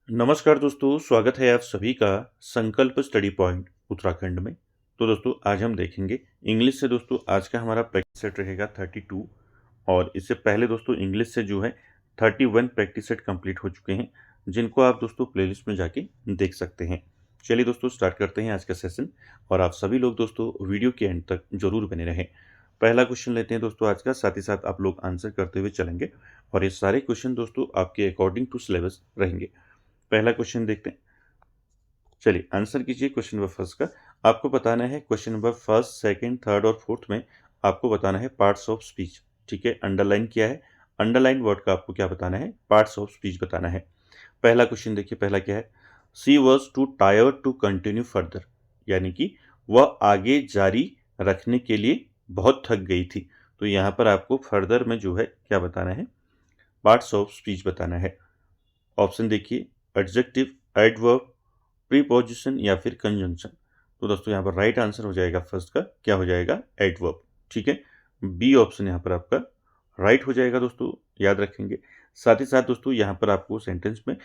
नमस्कार दोस्तों, स्वागत है आप सभी का संकल्प स्टडी पॉइंट उत्तराखंड में। तो दोस्तों आज हम देखेंगे इंग्लिश से। दोस्तों आज का हमारा प्रैक्टिस सेट रहेगा 32 और इससे पहले दोस्तों इंग्लिश से जो है 31 प्रैक्टिस सेट कंप्लीट हो चुके हैं, जिनको आप दोस्तों प्लेलिस्ट में जाके देख सकते हैं। चलिए दोस्तों स्टार्ट करते हैं आज का सेशन और आप सभी लोग दोस्तों वीडियो के एंड तक जरूर बने रहें। पहला क्वेश्चन लेते हैं दोस्तों आज का, साथ ही साथ आप लोग आंसर करते हुए चलेंगे और ये सारे क्वेश्चन दोस्तों आपके अकॉर्डिंग टू सिलेबस रहेंगे। पहला क्वेश्चन देखते हैं। चलिए आंसर कीजिए क्वेश्चन नंबर फर्स्ट का। आपको बताना है question number first, second, third और फोर्थ में आपको बताना है पार्ट्स ऑफ स्पीच। ठीक है, अंडरलाइन किया है। अंडरलाइन वर्ड का आपको क्या बताना है? पार्ट्स ऑफ स्पीच बताना है। पहला क्वेश्चन देखिए, पहला क्या है? She was too tired to continue further, यानी कि वह आगे जारी रखने के लिए बहुत थक गई थी। तो यहाँ पर आपको फर्दर में जो है क्या बताना है? पार्ट्स ऑफ स्पीच बताना है। ऑप्शन देखिए, एडजेक्टिव, एडवर्ब, प्रीपोजिशन या फिर कंजंक्शन। तो दोस्तों यहाँ पर राइट आंसर हो जाएगा फर्स्ट का, क्या हो जाएगा? एडवर्ब। ठीक है, बी ऑप्शन यहाँ पर आपका राइट हो जाएगा दोस्तों, याद रखेंगे। साथ ही साथ दोस्तों यहाँ पर आपको सेंटेंस में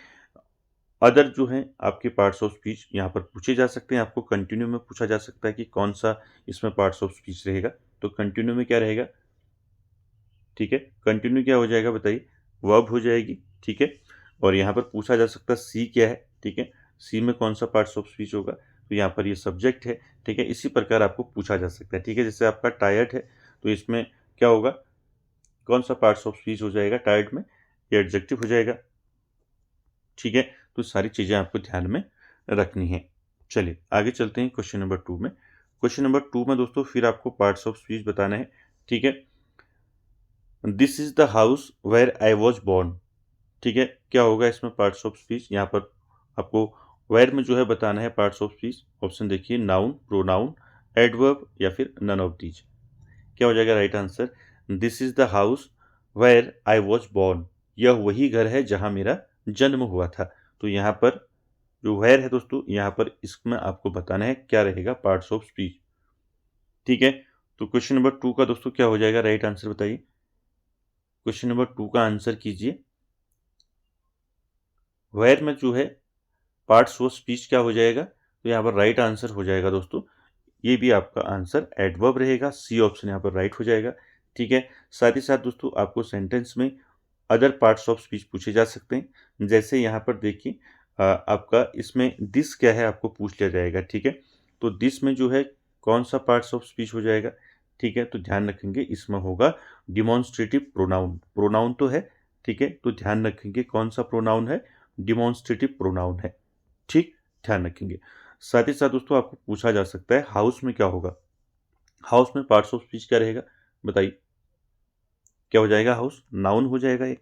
अदर जो है आपके पार्ट्स ऑफ स्पीच यहाँ पर पूछे जा सकते हैं। आपको कंटिन्यू में पूछा जा सकता है कि कौन सा इसमें पार्ट्स ऑफ स्पीच रहेगा। तो कंटिन्यू में क्या रहेगा? ठीक है, कंटिन्यू क्या हो जाएगा बताइए? वर्ब हो जाएगी। ठीक है, और यहाँ पर पूछा जा सकता है सी क्या है। ठीक है, सी में कौन सा पार्ट्स ऑफ स्पीच होगा? तो यहाँ पर ये सब्जेक्ट है। ठीक है, इसी प्रकार आपको पूछा जा सकता है। ठीक है, जैसे आपका टायर्ड है तो इसमें क्या होगा? कौन सा पार्ट्स ऑफ स्पीच हो जाएगा टायर्ड में? ये एडजेक्टिव हो जाएगा। ठीक है, तो सारी चीज़ें आपको ध्यान में रखनी है। चलिए आगे चलते हैं क्वेश्चन नंबर 2 में। क्वेश्चन नंबर 2 में दोस्तों फिर आपको पार्ट्स ऑफ स्पीच बताना है। ठीक है, this is the house where I was born. ठीक है, क्या होगा इसमें पार्ट्स ऑफ स्पीच? यहाँ पर आपको वेयर में जो है बताना है पार्ट्स ऑफ स्पीच। ऑप्शन देखिए, नाउन, प्रोनाउन, एडवर्ब या फिर नन ऑफ दीज। क्या हो जाएगा right answer? This is the house where I was born. यह वही घर है जहां मेरा जन्म हुआ था। तो यहाँ पर जो वेयर है दोस्तों, यहाँ पर इसमें आपको बताना है क्या रहेगा पार्ट्स ऑफ स्पीच। ठीक है, तो क्वेश्चन नंबर 2 का दोस्तों क्या हो जाएगा राइट आंसर बताइए? क्वेश्चन नंबर 2 का आंसर कीजिए। वेयर में जो है पार्ट्स ऑफ स्पीच क्या हो जाएगा? तो यहाँ पर राइट आंसर हो जाएगा दोस्तों, ये भी आपका आंसर एडवर्ब रहेगा। सी ऑप्शन यहाँ पर राइट हो जाएगा। ठीक है, साथ ही साथ दोस्तों आपको सेंटेंस में अदर पार्ट्स ऑफ स्पीच पूछे जा सकते हैं। जैसे यहाँ पर देखिए आपका इसमें दिस क्या है आपको पूछ लिया जाएगा। ठीक है, तो दिस में जो है कौन सा पार्ट्स ऑफ स्पीच हो जाएगा? ठीक है, तो ध्यान रखेंगे इसमें होगा डिमॉन्स्ट्रेटिव प्रोनाउन। प्रोनाउन तो है, ठीक है, तो ध्यान रखेंगे कौन सा प्रोनाउन है? डिमॉन्स्ट्रेटिव प्रोनाउन है। ठीक, ध्यान रखेंगे। साथ ही साथ दोस्तों आपको पूछा जा सकता है हाउस में क्या होगा? हाउस में पार्ट्स ऑफ स्पीच क्या रहेगा बताइए? क्या हो जाएगा? हाउस नाउन हो जाएगा ये।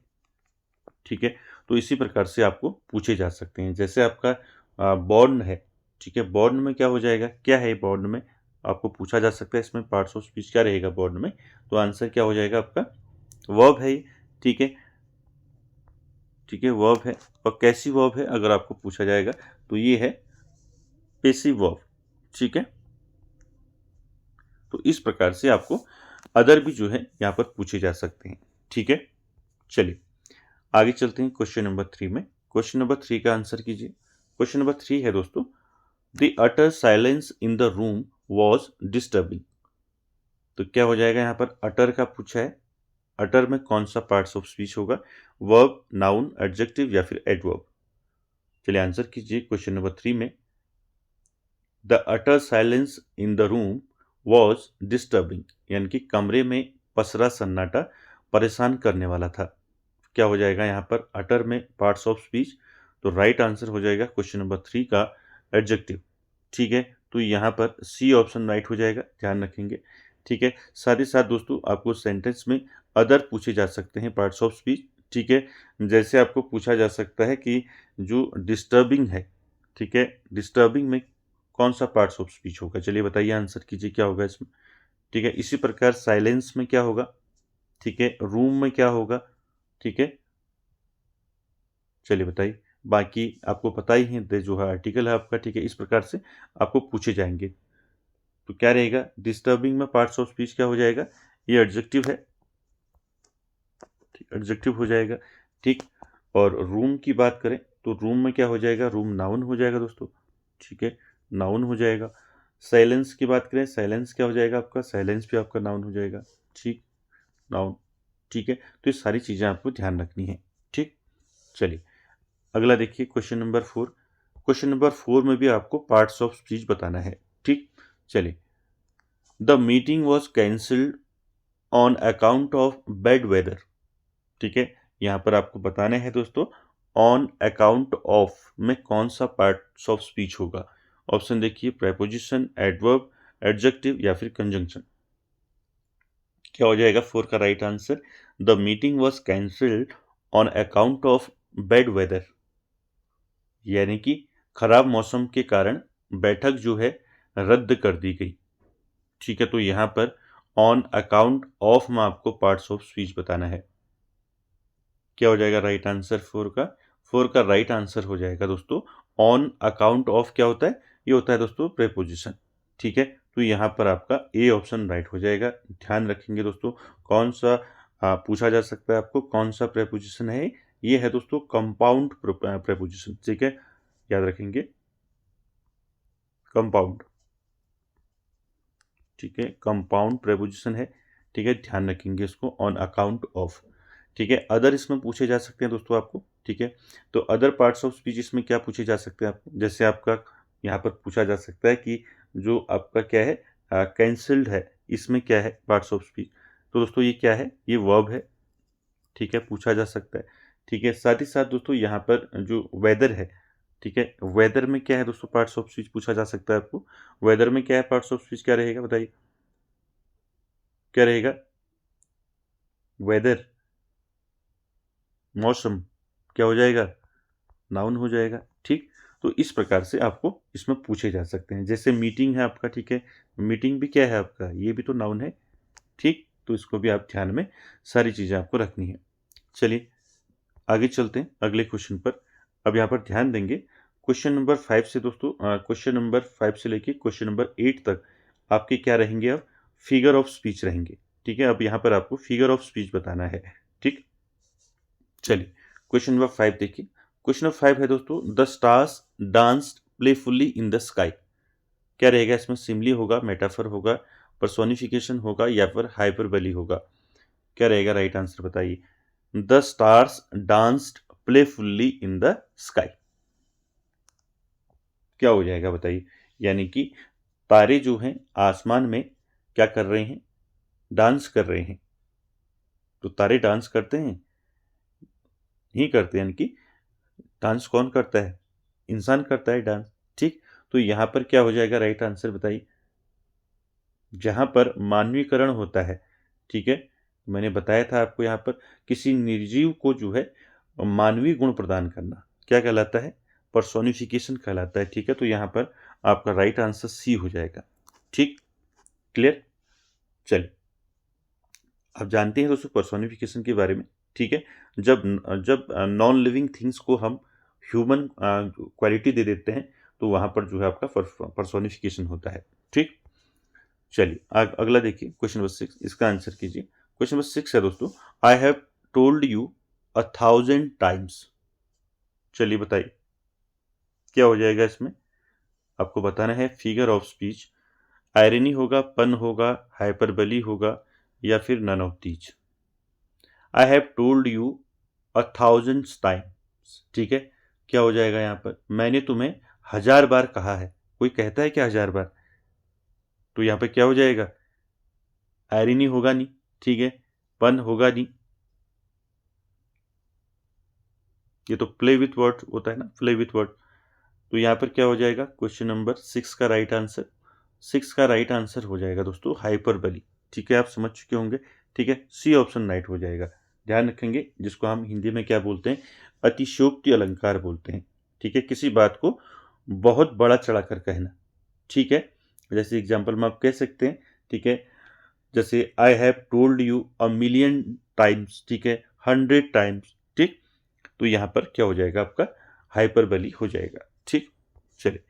ठीक है, तो इसी प्रकार से आपको पूछे जा सकते हैं। जैसे आपका बॉर्न है। ठीक है, बॉर्न में क्या हो जाएगा? क्या है बॉर्न में? आपको पूछा जा सकता है इसमें पार्ट्स ऑफ स्पीच क्या रहेगा बॉर्न में? तो आंसर क्या हो जाएगा आपका? वर्ब है ये। ठीक है, ठीक है, वर्ब है। और कैसी वर्ब है अगर आपको पूछा जाएगा तो ये है पेसिव वर्ब। ठीक है, तो इस प्रकार से आपको अदर भी जो है यहाँ पर पूछे जा सकते हैं। ठीक है, चलिए आगे चलते हैं क्वेश्चन नंबर 3 में। क्वेश्चन नंबर 3 का आंसर कीजिए। क्वेश्चन नंबर 3 है दोस्तों, the utter silence in the room was disturbing. तो क्या हो जाएगा? यहाँ पर अटर का पूछा है। अटर में कौन सा पार्ट्स ऑफ स्पीच होगा? वर्ब, नाउन, एडजेक्टिव या फिर एडवर्ब? चलिए आंसर कीजिए क्वेश्चन नंबर 3 में। The utter silence in the room was disturbing, यानी कि कमरे में पसरा सन्नाटा परेशान करने वाला था। क्या हो जाएगा यहाँ पर अटर में पार्ट्स ऑफ स्पीच? तो राइट आंसर हो जाएगा क्वेश्चन नंबर 3 का एडजेक्टिव। ठीक है, तो यहाँ पर सी ऑप्शन राइट हो जाएगा, ध्यान रखेंगे। ठीक है, साथ ही साथ दोस्तों आपको सेंटेंस में अदर पूछे जा सकते हैं पार्ट्स ऑफ स्पीच। ठीक है, जैसे आपको पूछा जा सकता है कि जो डिस्टर्बिंग है, ठीक है, डिस्टर्बिंग में कौन सा पार्ट्स ऑफ स्पीच होगा? चलिए बताइए, आंसर कीजिए क्या होगा इसमें। ठीक है, इसी प्रकार साइलेंस में क्या होगा? ठीक है, रूम में क्या होगा? ठीक है, चलिए बताइए। बाकी आपको पता ही है जो है आर्टिकल है आपका। ठीक है, इस प्रकार से आपको पूछे जाएंगे। तो क्या रहेगा? डिस्टर्बिंग में पार्ट्स ऑफ स्पीच क्या हो जाएगा? ये एडजेक्टिव है। ठीक, एडजेक्टिव हो जाएगा। ठीक, और रूम की बात करें तो रूम में क्या हो जाएगा, रूम नाउन हो जाएगा दोस्तों, ठीक है, नाउन हो जाएगा। साइलेंस की बात करें, साइलेंस क्या हो जाएगा आपका, साइलेंस भी आपका नाउन हो जाएगा, ठीक, नाउन, ठीक है। तो ये सारी चीज़ें आपको ध्यान रखनी है, ठीक। चलिए अगला देखिए क्वेश्चन नंबर 4। क्वेश्चन नंबर 4 में भी आपको पार्ट्स ऑफ स्पीच बताना है, ठीक। चलिए, the meeting was cancelled on account of bad weather, ठीक है। यहाँ पर आपको बताना है दोस्तों ऑन अकाउंट ऑफ में कौन सा पार्ट्स ऑफ स्पीच होगा। ऑप्शन देखिए, प्रेपोजिशन, एडवर्ब, एडजेक्टिव या फिर कंजंक्शन। क्या हो जाएगा 4 का right answer, the meeting was cancelled on account of bad weather, यानी कि खराब मौसम के कारण बैठक जो है रद्द कर दी गई, ठीक है। तो यहाँ पर ऑन अकाउंट ऑफ में आपको पार्ट्स ऑफ स्पीच बताना है। क्या हो जाएगा राइट आंसर 4 का, 4 का राइट आंसर हो जाएगा दोस्तों ऑन अकाउंट ऑफ। क्या होता है, ये होता है दोस्तों प्रेपोजिशन, ठीक है। तो यहाँ पर आपका ए ऑप्शन राइट हो जाएगा। ध्यान रखेंगे दोस्तों कौन सा पूछा जा सकता है आपको, कौन सा प्रेपोजिशन है, ये है दोस्तों कंपाउंड प्रेपोजिशन, ठीक है, याद रखेंगे कंपाउंड, ठीक है, कंपाउंड प्रेपोजिशन है, ठीक है, ध्यान रखेंगे इसको ऑन अकाउंट ऑफ, ठीक है। अदर इसमें पूछे जा सकते हैं दोस्तों आपको, ठीक है। तो अदर पार्ट्स ऑफ स्पीच इसमें क्या पूछे जा सकते हैं आपको, जैसे आपका यहाँ पर पूछा जा सकता है कि जो आपका क्या है कैंसल्ड है, इसमें क्या है पार्ट्स ऑफ स्पीच। तो दोस्तों ये क्या है, ये वर्ब है, ठीक है, पूछा जा सकता है, ठीक है। साथ ही साथ दोस्तों यहाँ पर जो वेदर है, ठीक है, वेदर में क्या है दोस्तों पार्ट्स ऑफ स्पीच पूछा जा सकता है आपको। वेदर में क्या है पार्ट्स ऑफ स्पीच, क्या रहेगा बताइए, क्या रहेगा, वेदर, मौसम, क्या हो जाएगा, नाउन हो जाएगा, ठीक। तो इस प्रकार से आपको इसमें पूछे जा सकते हैं। जैसे मीटिंग है आपका, ठीक है, मीटिंग भी क्या है आपका, ये भी तो नाउन है, ठीक। तो इसको भी आप ध्यान में सारी चीज़ें आपको रखनी है। चलिए आगे चलते हैं अगले क्वेश्चन पर। अब यहाँ पर ध्यान देंगे क्वेश्चन नंबर 5 से दोस्तों, क्वेश्चन नंबर 5 से लेके क्वेश्चन नंबर 8 तक आपके क्या रहेंगे, अब फिगर ऑफ स्पीच रहेंगे, ठीक है। अब यहाँ पर आपको फिगर ऑफ स्पीच बताना है, ठीक। चलिए क्वेश्चन नंबर 5 देखिए। क्वेश्चन नंबर 5 है दोस्तों, the stars danced playfully in the sky. क्या रहेगा इसमें, सिमली होगा, मेटाफर होगा, पर्सोनिफिकेशन होगा या फिर हाइपरबली होगा। क्या रहेगा राइट आंसर बताइए, the stars danced playfully in the sky, क्या हो जाएगा बताइए। यानी कि तारे जो हैं आसमान में क्या कर रहे हैं, डांस कर रहे हैं। तो तारे डांस करते हैं, नहीं करते, यानी कि डांस कौन करता है, इंसान करता है डांस, ठीक। तो यहाँ पर क्या हो जाएगा राइट आंसर बताइए, जहाँ पर मानवीकरण होता है, ठीक है। मैंने बताया था आपको यहाँ पर किसी निर्जीव को जो है मानवीय गुण प्रदान करना क्या कहलाता है, पर्सोनिफिकेशन कहलाता है, ठीक है। तो यहाँ पर आपका राइट आंसर सी हो जाएगा, ठीक, क्लियर। चलिए आप जानते हैं दोस्तों पर्सोनिफिकेशन के बारे में, ठीक है। जब जब नॉन लिविंग थिंग्स को हम ह्यूमन क्वालिटी दे देते हैं तो वहाँ पर जो है आपका पर्सोनिफिकेशन होता है, ठीक। चलिए अगला देखिए क्वेश्चन नंबर 6, इसका आंसर कीजिए। क्वेश्चन नंबर 6 है दोस्तों, आई हैव टोल्ड यू 1000 टाइम्स। चलिए बताइए क्या हो जाएगा इसमें, आपको बताना है फिगर ऑफ स्पीच। आयरनी होगा, पन होगा, हाइपरबली होगा या फिर none of these. I have told you 1000 times, ठीक है। क्या हो जाएगा यहाँ पर, मैंने तुम्हें 1000 बार कहा है। कोई कहता है क्या 1000 बार, तो यहाँ पे क्या हो जाएगा, आयरनी होगा नहीं, ठीक है, पन होगा नहीं, ये तो प्ले विथ वर्ड होता है ना, प्ले विथ वर्ड। तो यहाँ पर क्या हो जाएगा क्वेश्चन नंबर 6 का राइट आंसर, 6 का राइट आंसर हो जाएगा दोस्तों हाइपरबली, ठीक है, आप समझ चुके होंगे, ठीक है। सी ऑप्शन राइट हो जाएगा। ध्यान रखेंगे जिसको हम हिंदी में क्या बोलते हैं, अतिशयोक्ति अलंकार बोलते हैं, ठीक है। किसी बात को बहुत बड़ा चढ़ाकर कहना, ठीक है। जैसे एग्जाम्पल में आप कह सकते हैं, ठीक है, जैसे आई have told you a million times, ठीक है, 100 टाइम्स, ठीक। तो यहाँ पर क्या हो जाएगा आपका हाइपरबली हो जाएगा, ठीक। चलिए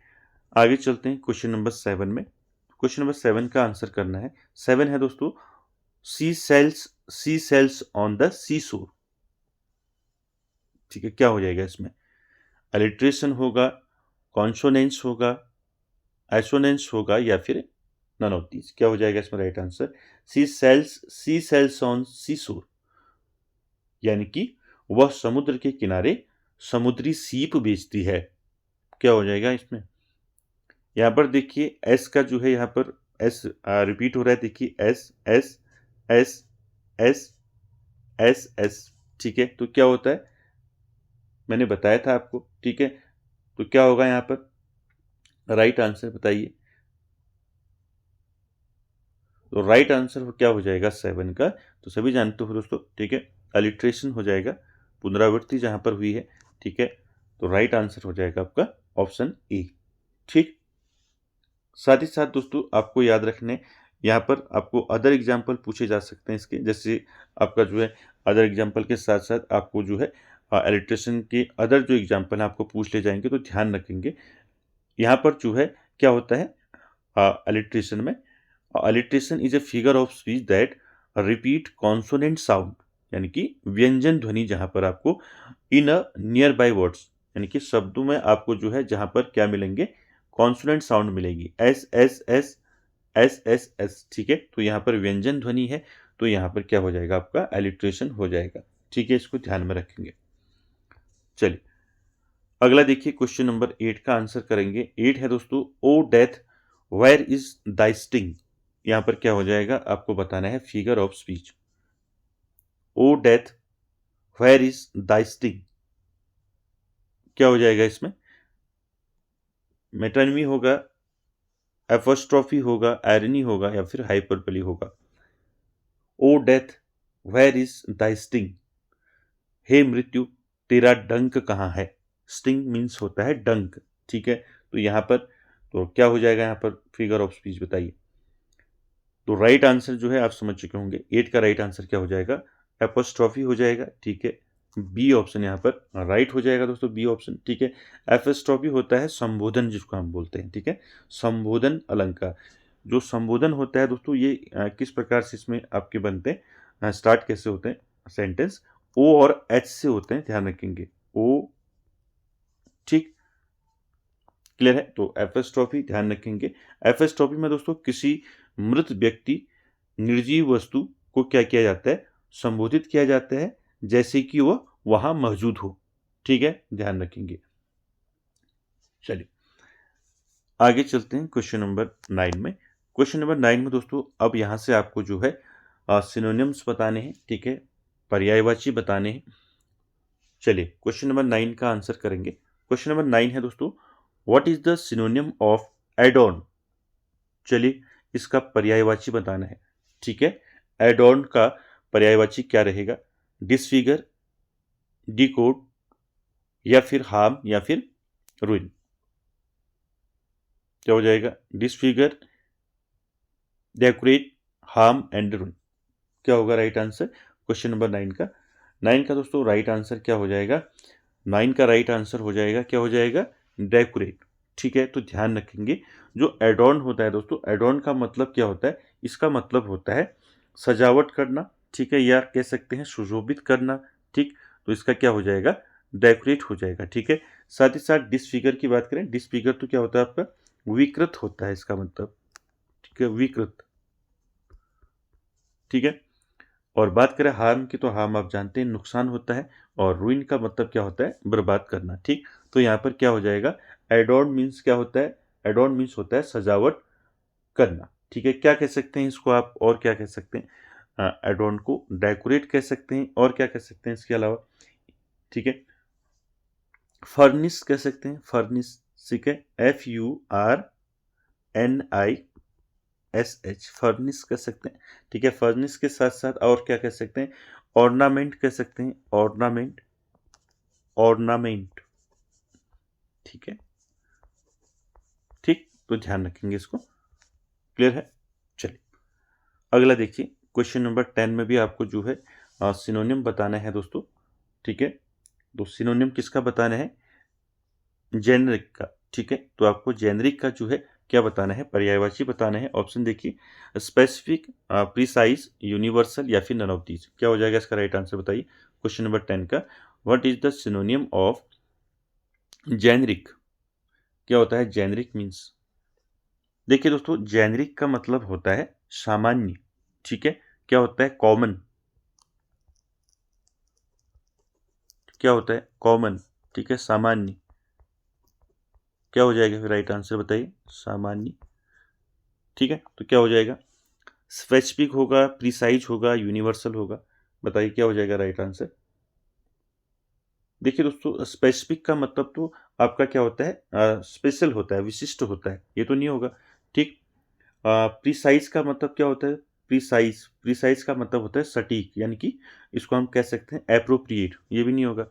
आगे चलते हैं क्वेश्चन नंबर 7 में। क्वेश्चन नंबर 7 का आंसर करना है। 7 है दोस्तों, सी सेल्स ऑन द सी शोर, ठीक है। क्या हो जाएगा इसमें, अलिट्रेशन होगा, कॉन्सोनेंस होगा, एसोनेंस होगा या फिर नन ऑफ दीज। क्या हो जाएगा इसमें right answer? She sells on sea shore, यानी कि वह समुद्र के किनारे समुद्री सीप बेचती है। क्या हो जाएगा इसमें? यहाँ पर देखिए एस का जो है, यहाँ पर एस रिपीट हो रहा है। देखिए S S S S S S, ठीक है। तो क्या होता है, मैंने बताया था आपको, ठीक है। तो क्या होगा यहाँ पर राइट आंसर बताइए? तो राइट आंसर क्या हो जाएगा 7 का? तो सभी जानते हो दोस्तों, ठीक है, अलिट्रेशन हो जाएगा, पुनरावृत्ति जहां पर हुई है, ठीक है। तो राइट आंसर हो जाएगा आपका ऑप्शन ए, ठीक। साथ ही साथ दोस्तों आपको याद रखने, यहाँ पर आपको अदर एग्जाम्पल पूछे जा सकते हैं इसके, जैसे आपका जो है अदर एग्जाम्पल के साथ साथ आपको जो है अलिट्रेशन के अदर जो एग्जाम्पल आपको पूछ ले जाएंगे, तो ध्यान रखेंगे यहाँ पर जो है क्या होता है अलिट्रेशन में। Alliteration is a figure of speech that repeat consonant sound, यानी कि व्यंजन ध्वनि जहां पर आपको इन अ नियर बाय वर्ड्स, यानी कि शब्दों में आपको जो है जहां पर क्या मिलेंगे, कॉन्सोनेंट साउंड मिलेगी, S S S S S S, ठीक है। तो यहाँ पर व्यंजन ध्वनि है, तो यहाँ पर क्या हो जाएगा आपका एलिट्रेशन हो जाएगा, ठीक है। इसको ध्यान में रखेंगे। चलिए अगला देखिए, क्वेश्चन नंबर 8 का आंसर करेंगे। 8 है दोस्तों, O death where is the sting. यहां पर क्या हो जाएगा, आपको बताना है figure of speech. O death where is the sting, क्या हो जाएगा इसमें? मेटोनिमी होगा, एपोस्ट्रोफी होगा, आयरनी होगा या फिर हाइपरबोली होगा। O death where is the sting, हे मृत्यु तेरा डंक कहाँ है। स्टिंग मीन्स होता है डंक, ठीक है। तो यहाँ पर तो क्या हो जाएगा, यहाँ पर फिगर ऑफ स्पीच बताइए। तो राइट आंसर जो है आप समझ चुके होंगे, 8 का राइट आंसर क्या हो जाएगा, एपोस्ट्रॉफी हो जाएगा, ठीक है। बी ऑप्शन यहाँ पर राइट हो जाएगा दोस्तों, बी ऑप्शन, ठीक है। एपोस्ट्रॉफी होता है संबोधन जिसको हम बोलते हैं, ठीक है, संबोधन अलंकार। जो संबोधन होता है दोस्तों, ये किस प्रकार से इसमें आपके बनते हैं, स्टार्ट कैसे होते हैं सेंटेंस, ओ और एच से होते हैं, ध्यान रखेंगे, ओ, ठीक, क्लियर है। तो एपोस्ट्रॉफी ध्यान रखेंगे। एपोस्ट्रॉफी में दोस्तों किसी मृत व्यक्ति, निर्जीव वस्तु को क्या किया जाता है, संबोधित किया जाता है जैसे कि वह वहां मौजूद हो, ठीक है, ध्यान रखेंगे। चलिए आगे चलते हैं क्वेश्चन नंबर 9 में। क्वेश्चन नंबर 9 में दोस्तों अब यहां से आपको जो है सिनोनिम्स बताने हैं, ठीक है, पर्यायवाची बताने हैं। चलिए क्वेश्चन नंबर 9 का आंसर करेंगे। क्वेश्चन नंबर 9 है दोस्तों, what is the synonym of add-on. चलिए इसका पर्यायवाची बताना है, ठीक है। एड ऑन का पर्यायवाची क्या रहेगा, डिसफिगर, डिकोड या फिर हार्म या फिर रुइन। क्या हो जाएगा, disfigure, decorate, harm and ruin. क्या होगा राइट आंसर क्वेश्चन नंबर 9 का? 9 का दोस्तों राइट आंसर क्या हो जाएगा, 9 का राइट आंसर हो जाएगा, क्या हो जाएगा, डेकोरेट, ठीक है। तो ध्यान रखेंगे जो एडॉन होता है दोस्तों, एडॉन का मतलब क्या होता है, इसका मतलब होता है सजावट करना, ठीक है, या कह सकते हैं सुशोभित करना, ठीक। तो इसका क्या हो जाएगा, डेकोरेट हो जाएगा, ठीक है। साथ ही साथ डिसफिगर की बात करें, डिसफिगर तो क्या होता है आपका, विकृत होता है इसका मतलब, ठीक है, विकृत, ठीक है। और बात करें हार्म की, तो हार्म आप जानते हैं नुकसान होता है, और रुइन का मतलब क्या होता है, बर्बाद करना, ठीक। तो यहाँ पर क्या हो जाएगा, एडॉन मीन्स क्या होता है, एडॉन मीन्स होता है सजावट करना, ठीक है। क्या कह सकते हैं इसको आप, और क्या कह सकते हैं, एडॉन को डेकोरेट कह सकते हैं, और क्या कह सकते हैं इसके अलावा, ठीक है, फर्निश कह सकते हैं, फर्निश, ठीक है, FURNISH, फर्निश कह सकते हैं, ठीक है। फर्निश के साथ साथ और क्या कह सकते हैं, ऑर्नामेंट कह सकते हैं, ऑर्नामेंट, ऑर्नामेंट, ठीक है, ठीक। तो ध्यान रखेंगे इसको, क्लियर है। चलिए अगला देखिए, क्वेश्चन नंबर 10 में भी आपको जो है सिनोनिम बताना है दोस्तों, ठीक है। तो सिनोनिम किसका बताना है, जेनरिक का, ठीक है। तो आपको जेनरिक का जो है क्या बताना है, पर्यायवाची बताना है। ऑप्शन देखिए, स्पेसिफिक, प्रिसाइज, यूनिवर्सल या फिर नन ऑफ दीज। क्या हो जाएगा इसका राइट आंसर बताइए क्वेश्चन नंबर 10 का, what is the synonym of generic क्या होता है? जेनरिक मीन्स, देखिए दोस्तों, जेनरिक का मतलब होता है सामान्य, ठीक है। क्या होता है? कॉमन। क्या होता है? कॉमन, ठीक है, सामान्य। क्या हो जाएगा फिर राइट आंसर बताइए? सामान्य, ठीक है। तो क्या हो जाएगा? स्पेसिफिक होगा, प्रिसाइज होगा, यूनिवर्सल होगा? बताइए क्या हो जाएगा राइट आंसर? देखिए दोस्तों, स्पेसिफिक का मतलब तो आपका क्या होता है? स्पेशल होता है, विशिष्ट होता है, ये तो नहीं होगा, ठीक। प्रिसाइज का मतलब क्या होता है? प्रिसाइज, प्रिसाइज का मतलब होता है सटीक, यानी कि इसको हम कह सकते हैं एप्रोप्रिएट, ये भी नहीं होगा,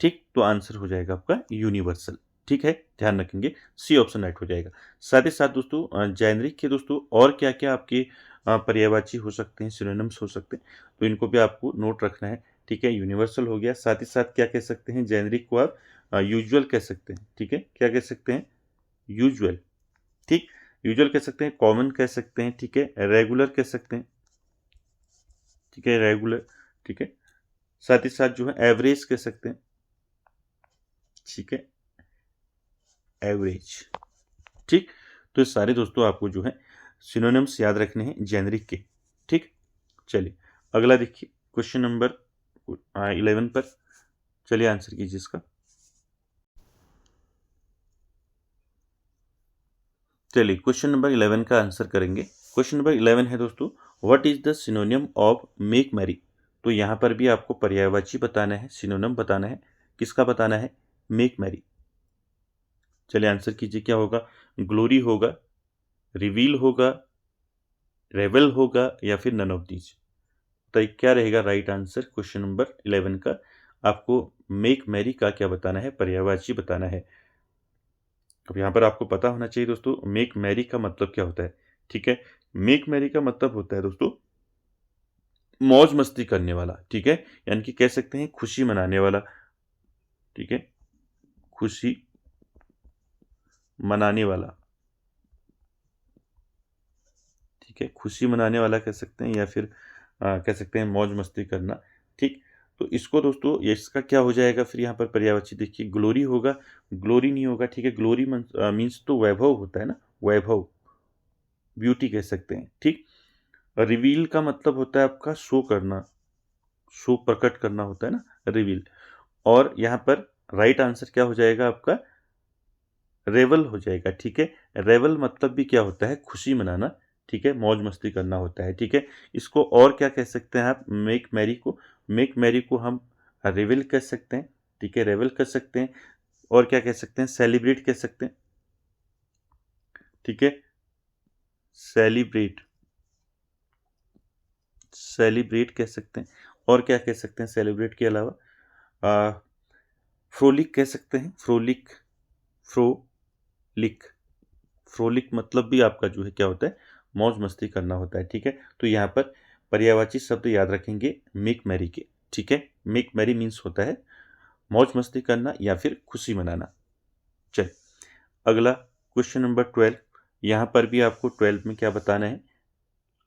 ठीक। तो आंसर हो जाएगा आपका यूनिवर्सल, ठीक है, ध्यान रखेंगे, सी ऑप्शन राइट हो जाएगा। साथ ही साथ दोस्तों, जेनरिक के दोस्तों और क्या क्या आपके पर्यायवाची हो सकते हैं, सिनोनिम्स हो सकते हैं, तो इनको भी आपको नोट रखना है, ठीक है। यूनिवर्सल हो गया, साथ ही साथ क्या कह सकते हैं? जेनरिक को आप यूजुअल कह सकते हैं, ठीक है। क्या कह सकते हैं? यूजुअल, ठीक। यूजुअल कह सकते हैं, कॉमन कह सकते हैं, ठीक है, रेगुलर कह सकते हैं, ठीक है, रेगुलर, ठीक है। साथ ही साथ जो है एवरेज कह सकते हैं, ठीक है, एवरेज, ठीक। तो ये सारे दोस्तों आपको जो है सिनोनिम्स याद रखने हैं जेनरिक के, ठीक। चलिए अगला देखिए, क्वेश्चन नंबर 11 पर चलिए आंसर कीजिए इसका। चलिए क्वेश्चन नंबर 11 का आंसर करेंगे। क्वेश्चन नंबर 11 है दोस्तों, what is the synonym of make merry? तो यहाँ पर भी आपको पर्यायवाची बताना है, सिनोनिम बताना है, किसका बताना है? Make Mary. चलिए आंसर कीजिए क्या होगा? ग्लोरी होगा, रिवील होगा, रेवल होगा, या फिर नन ऑफ दीज? तो क्या रहेगा राइट आंसर क्वेश्चन नंबर 11 का? आपको मेक मैरी का क्या बताना है? पर्यायवाची बताना है। अब यहाँ पर आपको पता होना चाहिए दोस्तों, मेक मैरी का मतलब क्या होता है, ठीक है। मेक मैरी का मतलब होता है दोस्तों मौज मस्ती करने वाला, ठीक है, यानी कि कह सकते हैं खुशी मनाने वाला, ठीक है, खुशी मनाने वाला, ठीक है, खुशी मनाने वाला कह सकते हैं, या फिर कह सकते हैं मौज मस्ती करना, ठीक। तो इसको दोस्तों, ये इसका क्या हो जाएगा फिर यहाँ पर पर्यायवाची? देखिए ग्लोरी होगा, ग्लोरी नहीं होगा, ठीक है। ग्लोरी मीन्स तो वैभव होता है ना, वैभव, ब्यूटी कह सकते हैं, ठीक। रिवील का मतलब होता है आपका शो करना, शो प्रकट करना होता है ना, रिवील। और यहाँ पर राइट आंसर क्या हो जाएगा आपका? रेवल हो जाएगा, ठीक है। रेवल मतलब भी क्या होता है? खुशी मनाना, ठीक है, मौज मस्ती करना होता है, ठीक है। इसको और क्या कह सकते हैं आप? मेक मैरी को, मेक मैरी को हम रेवल कह सकते हैं, ठीक है, रेवल कर सकते हैं। और क्या कह सकते हैं? सेलिब्रेट कह सकते हैं, ठीक है, सेलिब्रेट, सेलिब्रेट कह सकते हैं। और क्या कह सकते हैं सेलिब्रेट के अलावा? फ्रोलिक कह सकते हैं, फ्रोलिक, फ्रोलिक, फ्रोलिक मतलब भी आपका जो है क्या होता है? मौज मस्ती करना होता है, ठीक है। तो यहाँ पर पर्यायवाची शब्द याद रखेंगे मेक मैरी के, ठीक है। मेक मैरी मीन्स होता है मौज मस्ती करना या फिर खुशी मनाना। चल अगला क्वेश्चन नंबर 12, यहाँ पर भी आपको 12 में क्या बताना है?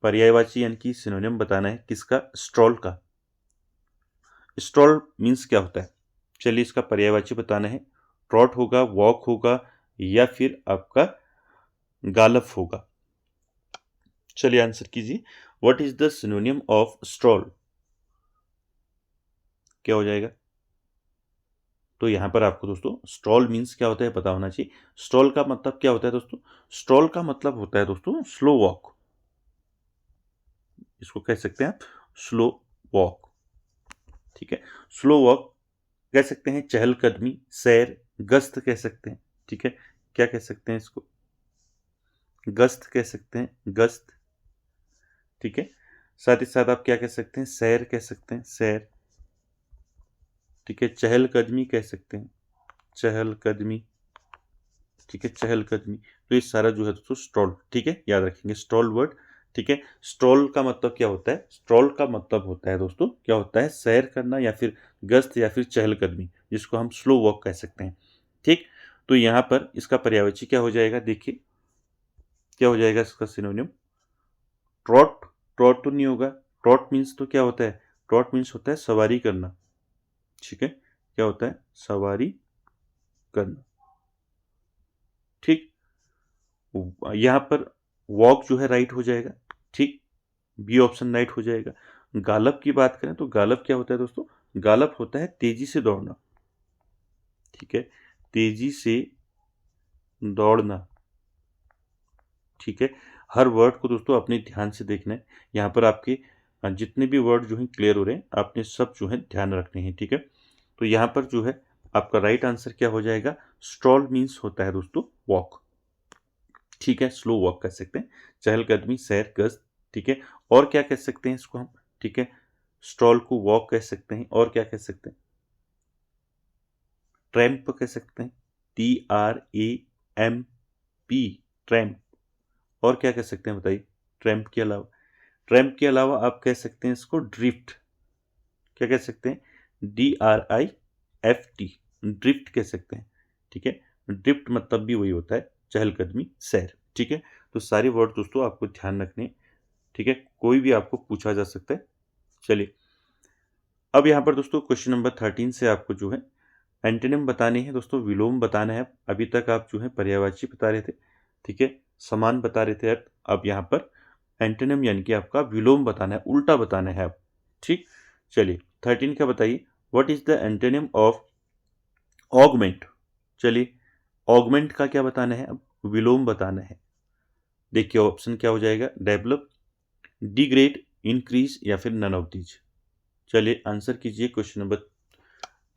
पर्यायवाची यानी कि सिनोनिम बताना है, किसका? स्ट्रॉल का। स्ट्रॉल मीन्स क्या होता है? चलिए इसका पर्यायवाची बताना है। ट्रॉट होगा, वॉक होगा, या फिर आपका गालफ होगा? चलिए आंसर कीजिए, what is the synonym of stroll? क्या हो जाएगा? तो यहां पर आपको दोस्तों स्ट्रॉल मीन्स क्या होता है पता होना चाहिए। स्ट्रॉल का मतलब क्या होता है दोस्तों? स्ट्रॉल का मतलब होता है दोस्तों स्लो वॉक, इसको कह सकते हैं आप स्लो वॉक, ठीक है। स्लो वॉक कह सकते हैं, चहलकदमी, सैर, गश्त कह सकते हैं, ठीक है। क्या कह सकते हैं इसको? गश्त कह सकते हैं, गश्त, ठीक है। साथ ही साथ आप क्या कह सकते हैं? सैर कह सकते हैं, सैर, ठीक है। चहलकदमी कह सकते हैं, चहलकदमी, ठीक है, चहलकदमी। तो ये सारा जो है दोस्तों स्ट्रॉल, ठीक है, याद रखेंगे स्ट्रॉल वर्ड, ठीक है। स्ट्रॉल का मतलब क्या होता है? स्ट्रॉल का मतलब होता है दोस्तों क्या होता है? सैर करना या फिर गश्त या फिर चहलकदमी, जिसको हम स्लो वॉक कह सकते हैं, ठीक। तो यहाँ पर इसका पर्यायवाची क्या हो जाएगा? देखिए क्या हो जाएगा इसका सिनोनिम? ट्रॉट, ट्रॉट तो नहीं होगा, ट्रॉट मीन्स तो क्या होता है? ट्रॉट मीन्स होता है सवारी करना, ठीक है। क्या होता है? सवारी करना, यहाँ पर वॉक जो है राइट हो जाएगा, ठीक, बी ऑप्शन राइट हो जाएगा। गालप की बात करें तो गालप क्या होता है दोस्तों, गालप होता है तेजी से दौड़ना, ठीक है, तेजी से दौड़ना, ठीक है। हर वर्ड को दोस्तों अपने ध्यान से देखना है। यहाँ पर आपके जितने भी वर्ड जो हैं क्लियर हो रहे हैं, आपने सब जो है ध्यान रखने हैं, ठीक है। तो यहाँ पर जो है आपका राइट आंसर क्या हो जाएगा, स्ट्रॉल मीन्स होता है दोस्तों वॉक, ठीक है, स्लो वॉक कह सकते हैं, चहलकदमी, सैर, गश्त, ठीक है। और क्या कह सकते हैं इसको हम, ठीक है, स्ट्रॉल को वॉक कह सकते हैं, और क्या कह सकते हैं, ट्रैम्प कह सकते हैं, TRAMP, ट्रैम्प। और क्या कह सकते हैं बताइए, ट्रैम्प के अलावा, ट्रैम्प के अलावा आप कह सकते हैं इसको ड्रिफ्ट, क्या कह सकते हैं, DRIFT, ड्रिफ्ट कह सकते हैं, ठीक है। ड्रिफ्ट मतलब भी वही होता है चहलकदमी, सैर, ठीक है। तो सारे वर्ड दोस्तों आपको ध्यान रखने, ठीक है, कोई भी आपको पूछा जा सकता है। चलिए अब यहाँ पर दोस्तों क्वेश्चन नंबर 13 से आपको जो है एंटोनिम बताने हैं दोस्तों, विलोम बताना है। अभी तक आप जो है पर्यायवाची बता रहे थे, ठीक है, समान बता रहे थे, अब यहाँ पर एंटोनिम यानी कि आपका विलोम बताना है, उल्टा बताना है अब, ठीक। चलिए 13 का बताइए, what is the antonym of augment. चलिए ऑगमेंट का क्या बताना है, अब विलोम बताना है। देखिए ऑप्शन क्या हो जाएगा, डेवलप, डिग्रेड, इंक्रीज या फिर नन ऑफ दीज। चलिए आंसर कीजिए क्वेश्चन नंबर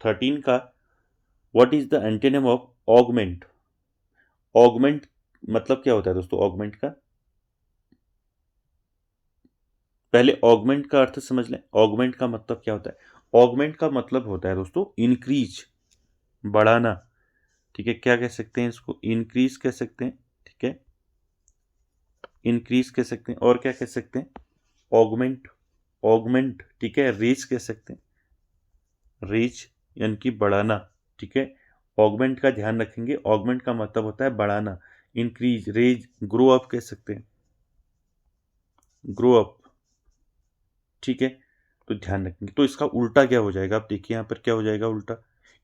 13 का, what is the antonym of augment. Augment मतलब क्या होता है दोस्तों, ऑगमेंट का, पहले ऑगमेंट का अर्थ समझ लें। ऑगमेंट का मतलब क्या होता है, ऑगमेंट का मतलब होता है दोस्तों इंक्रीज, बढ़ाना, ठीक है। क्या कह सकते हैं इसको, इंक्रीज कह सकते हैं, ठीक है, इंक्रीज कह सकते हैं। और क्या कह सकते हैं, ऑगमेंट, ऑगमेंट, ठीक है, रीच कह सकते हैं, रीच यानी कि बढ़ाना, ठीक है। ऑगमेंट का ध्यान रखेंगे, ऑगमेंट का मतलब होता है बढ़ाना, इंक्रीज, रेज, ग्रो अप कह सकते हैं, ग्रो अप, ठीक है। तो ध्यान रखेंगे, तो इसका उल्टा क्या हो जाएगा, आप देखिए यहाँ पर क्या हो जाएगा उल्टा,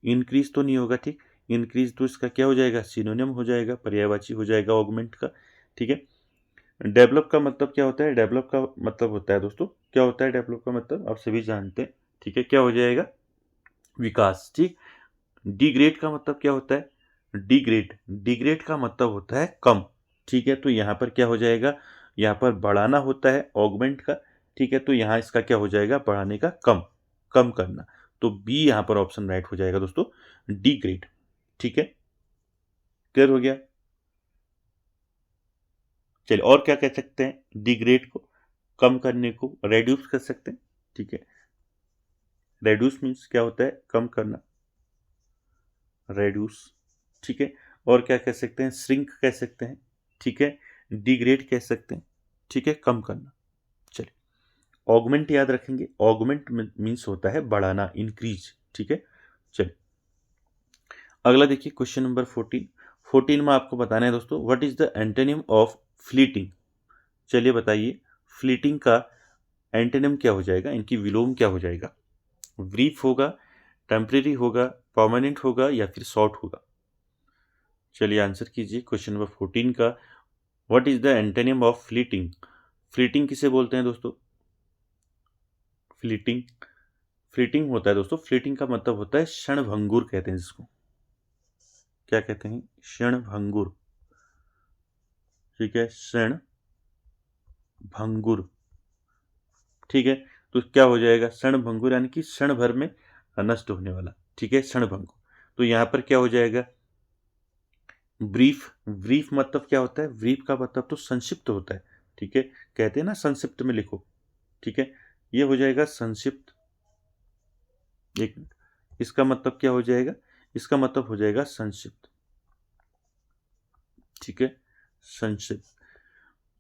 इंक्रीज तो नहीं होगा, ठीक, इंक्रीज तो इसका क्या हो जाएगा, सिनोनिम हो जाएगा, पर्यायवाची हो जाएगा ऑगमेंट का, ठीक है। डेवलप का मतलब क्या होता है, डेवलप का मतलब होता है दोस्तों, क्या होता है डेवलप का मतलब, आप सभी जानते हैं, ठीक है, क्या हो जाएगा, विकास, ठीक। डिग्रेड का मतलब क्या होता है, डिग्रेड, डिग्रेड का मतलब होता है कम, ठीक है। तो यहाँ पर क्या हो जाएगा, यहाँ पर बढ़ाना होता है ऑगमेंट का, ठीक है, तो यहाँ इसका क्या हो जाएगा, बढ़ाने का कम, कम करना। तो बी यहाँ पर ऑप्शन राइट हो जाएगा दोस्तों, डिग्रेड, ठीक है, क्लियर हो गया। चलिए और क्या कह सकते हैं, डिग्रेड को, कम करने को रेड्यूस कर सकते हैं, ठीक है। रेड्यूस मीन्स क्या होता है, कम करना, रेड्यूस, ठीक है। और क्या कह सकते हैं, श्रिंक कह सकते हैं, ठीक है, डिग्रेड कह सकते हैं, ठीक है, कम करना। चलिए ऑगमेंट याद रखेंगे, ऑगमेंट मीन्स होता है बढ़ाना, इंक्रीज, ठीक है। चलिए अगला देखिए क्वेश्चन नंबर 14, 14 में आपको बताना है दोस्तों, what is the antonym of fleeting. चलिए बताइए फ्लीटिंग का एंटोनिम क्या हो जाएगा, इनकी विलोम क्या हो जाएगा, ब्रीफ होगा, टेम्परेरी होगा, परमानेंट होगा या फिर शॉर्ट होगा। चलिए आंसर कीजिए क्वेश्चन नंबर 14 का, what is the antonym of fleeting. Fleeting किसे बोलते हैं दोस्तों, फ्लीटिंग, फ्लीटिंग होता है दोस्तों, फ्लीटिंग का मतलब होता है क्षणभंगुर कहते हैं जिसको, क्या कहते हैं, क्षणभंगुर, ठीक है, क्षण भंगुर, ठीक है। तो क्या हो जाएगा, क्षण भंगुर यानी कि क्षण भर में नष्ट होने वाला, ठीक है, क्षण भंगुर। तो यहाँ पर क्या हो जाएगा, ब्रीफ, ब्रीफ मतलब क्या होता है, ब्रीफ का मतलब तो संक्षिप्त होता है, ठीक है, कहते हैं ना संक्षिप्त में लिखो, ठीक है, ये हो जाएगा संक्षिप्त। एक मिनट, इसका मतलब क्या हो जाएगा, इसका मतलब हो जाएगा संक्षिप्त, ठीक है, संक्षिप्त।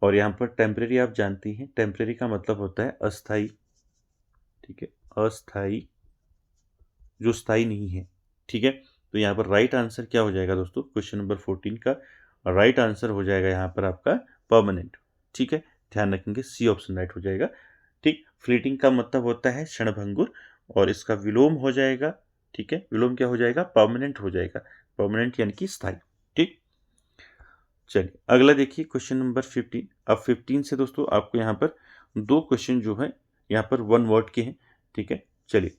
और यहाँ पर टेम्परेरी आप जानती हैं, टेम्परेरी का मतलब होता है अस्थाई, ठीक है, अस्थाई, जो स्थाई नहीं है, ठीक है। तो यहाँ पर राइट आंसर क्या हो जाएगा दोस्तों, क्वेश्चन नंबर 14 का राइट आंसर हो जाएगा यहाँ पर आपका परमानेंट, ठीक है, ध्यान रखेंगे सी ऑप्शन राइट हो जाएगा, ठीक। फ्लीटिंग का मतलब होता है क्षणभंगुर, और इसका विलोम हो जाएगा, ठीक है, विलोम क्या हो जाएगा, परमानेंट हो जाएगा, परमानेंट यानी कि स्थाई, ठीक। चलिए अगला देखिए क्वेश्चन नंबर 15। अब 15 से दोस्तों आपको यहाँ पर दो क्वेश्चन जो है यहाँ पर वन वर्ड के हैं, ठीक है। चलिए